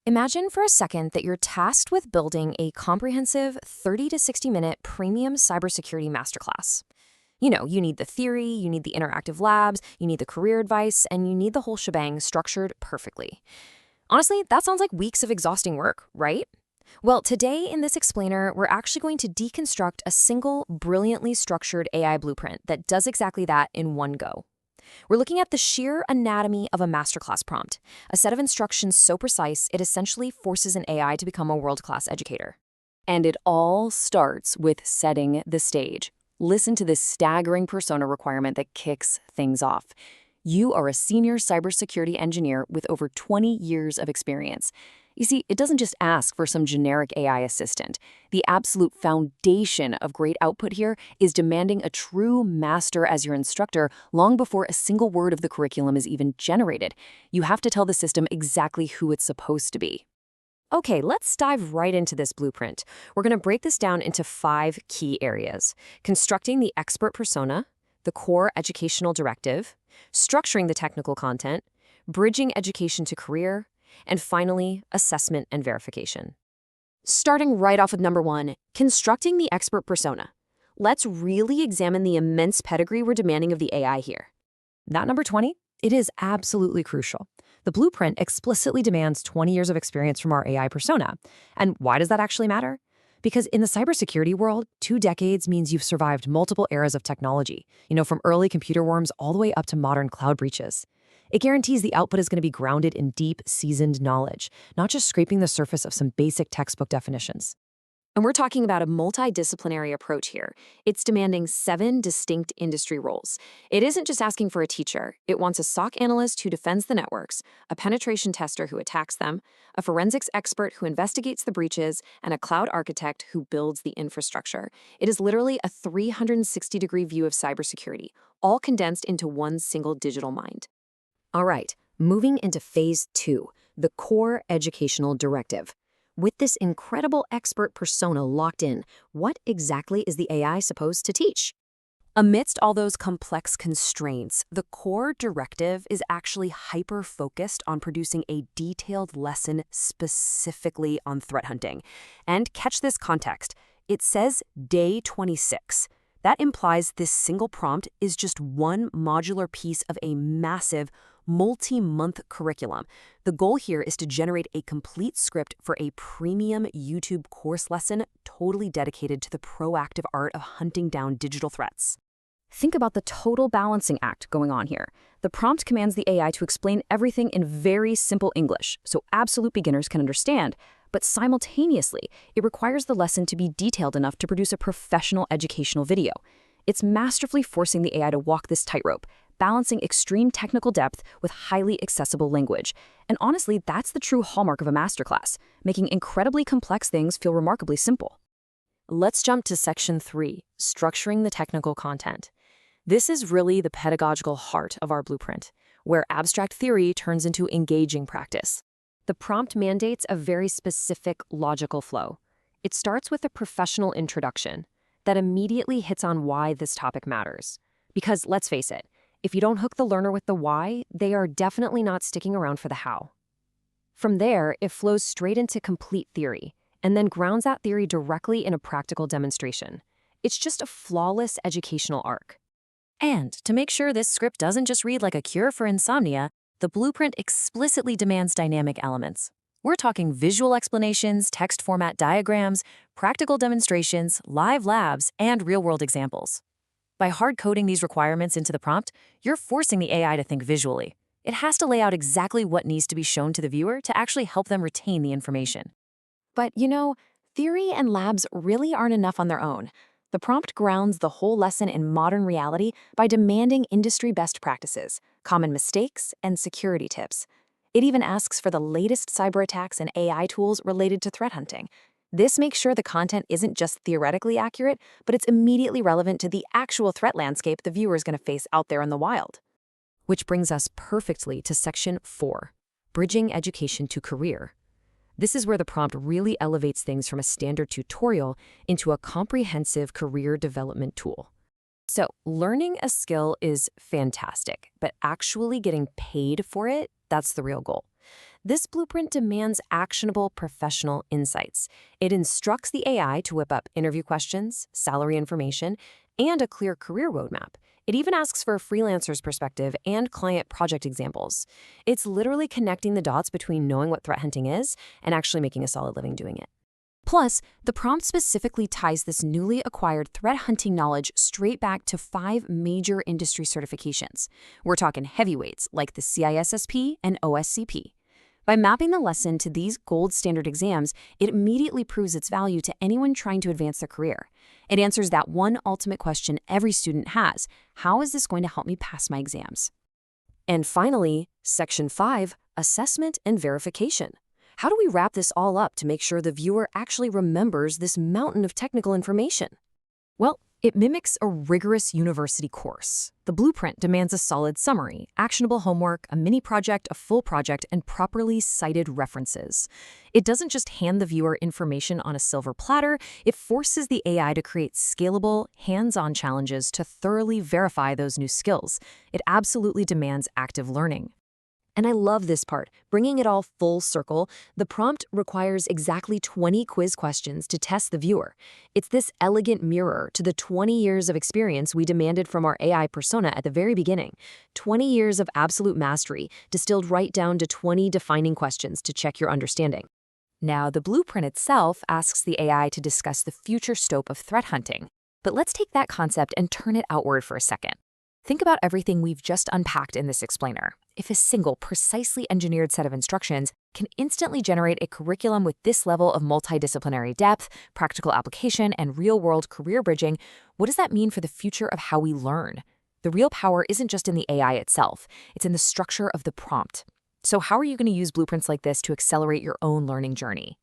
Imagine for a second that you're tasked with building a comprehensive 30 to 60-minute premium cybersecurity masterclass. You need the theory, you need the interactive labs, you need the career advice, and you need the whole shebang structured perfectly. Honestly, that sounds like weeks of exhausting work, right? Well, today in this explainer, we're actually going to deconstruct a single, brilliantly structured AI blueprint that does exactly that in one go. We're looking at the sheer anatomy of a masterclass prompt, a set of instructions so precise it essentially forces an AI to become a world-class educator. And it all starts with setting the stage. Listen to this staggering persona requirement that kicks things off. You are a senior cybersecurity engineer with over 20 years of experience. You see, it doesn't just ask for some generic AI assistant. The absolute foundation of great output here is demanding a true master as your instructor long before a single word of the curriculum is even generated. You have to tell the system exactly who it's supposed to be. Okay, let's dive right into this blueprint. We're going to break this down into 5 key areas: constructing the expert persona, the core educational directive, structuring the technical content, bridging education to career, and finally, assessment and verification. Starting right off with number 1, constructing the expert persona. Let's really examine the immense pedigree we're demanding of the AI here. Not number 20? It is absolutely crucial. The blueprint explicitly demands 20 years of experience from our AI persona. And why does that actually matter? Because in the cybersecurity world, 2 decades means you've survived multiple eras of technology, from early computer worms all the way up to modern cloud breaches. It guarantees the output is going to be grounded in deep, seasoned knowledge, not just scraping the surface of some basic textbook definitions. And we're talking about a multidisciplinary approach here. It's demanding 7 distinct industry roles. It isn't just asking for a teacher. It wants a SOC analyst who defends the networks, a penetration tester who attacks them, a forensics expert who investigates the breaches, and a cloud architect who builds the infrastructure. It is literally a 360-degree view of cybersecurity, all condensed into one single digital mind. All right, moving into phase 2, the core educational directive. With this incredible expert persona locked in, what exactly is the AI supposed to teach? Amidst all those complex constraints, the core directive is actually hyper-focused on producing a detailed lesson specifically on threat hunting. And catch this context. It says day 26. That implies this single prompt is just one modular piece of a massive, multi-month curriculum. The goal here is to generate a complete script for a premium YouTube course lesson totally dedicated to the proactive art of hunting down digital threats. Think about the total balancing act going on here. The prompt commands the AI to explain everything in very simple English, so absolute beginners can understand, but simultaneously, it requires the lesson to be detailed enough to produce a professional educational video. It's masterfully forcing the AI to walk this tightrope, balancing extreme technical depth with highly accessible language. And honestly, that's the true hallmark of a masterclass, making incredibly complex things feel remarkably simple. Let's jump to section 3, structuring the technical content. This is really the pedagogical heart of our blueprint, where abstract theory turns into engaging practice. The prompt mandates a very specific logical flow. It starts with a professional introduction that immediately hits on why this topic matters. Because let's face it, if you don't hook the learner with the why, they are definitely not sticking around for the how. From there, it flows straight into complete theory, and then grounds that theory directly in a practical demonstration. It's just a flawless educational arc. And to make sure this script doesn't just read like a cure for insomnia, the blueprint explicitly demands dynamic elements. We're talking visual explanations, text format diagrams, practical demonstrations, live labs, and real-world examples. By hard-coding these requirements into the prompt, you're forcing the AI to think visually. It has to lay out exactly what needs to be shown to the viewer to actually help them retain the information. But theory and labs really aren't enough on their own. The prompt grounds the whole lesson in modern reality by demanding industry best practices, common mistakes, and security tips. It even asks for the latest cyber attacks and AI tools related to threat hunting. This makes sure the content isn't just theoretically accurate, but it's immediately relevant to the actual threat landscape the viewer is going to face out there in the wild. Which brings us perfectly to section 4, bridging education to career. This is where the prompt really elevates things from a standard tutorial into a comprehensive career development tool. So, learning a skill is fantastic, but actually getting paid for it, that's the real goal. This blueprint demands actionable professional insights. It instructs the AI to whip up interview questions, salary information, and a clear career roadmap. It even asks for a freelancer's perspective and client project examples. It's literally connecting the dots between knowing what threat hunting is and actually making a solid living doing it. Plus, the prompt specifically ties this newly acquired threat hunting knowledge straight back to 5 major industry certifications. We're talking heavyweights like the CISSP and OSCP. By mapping the lesson to these gold standard exams, it immediately proves its value to anyone trying to advance their career. It answers that one ultimate question every student has: how is this going to help me pass my exams? And finally, Section 5, Assessment and Verification. How do we wrap this all up to make sure the viewer actually remembers this mountain of technical information? Well, it mimics a rigorous university course. The blueprint demands a solid summary, actionable homework, a mini project, a full project, and properly cited references. It doesn't just hand the viewer information on a silver platter, it forces the AI to create scalable, hands-on challenges to thoroughly verify those new skills. It absolutely demands active learning. And I love this part. Bringing it all full circle, the prompt requires exactly 20 quiz questions to test the viewer. It's this elegant mirror to the 20 years of experience we demanded from our AI persona at the very beginning. 20 years of absolute mastery, distilled right down to 20 defining questions to check your understanding. Now, the blueprint itself asks the AI to discuss the future scope of threat hunting. But let's take that concept and turn it outward for a second. Think about everything we've just unpacked in this explainer. If a single, precisely engineered set of instructions can instantly generate a curriculum with this level of multidisciplinary depth, practical application, and real-world career bridging, what does that mean for the future of how we learn? The real power isn't just in the AI itself, it's in the structure of the prompt. So how are you going to use blueprints like this to accelerate your own learning journey?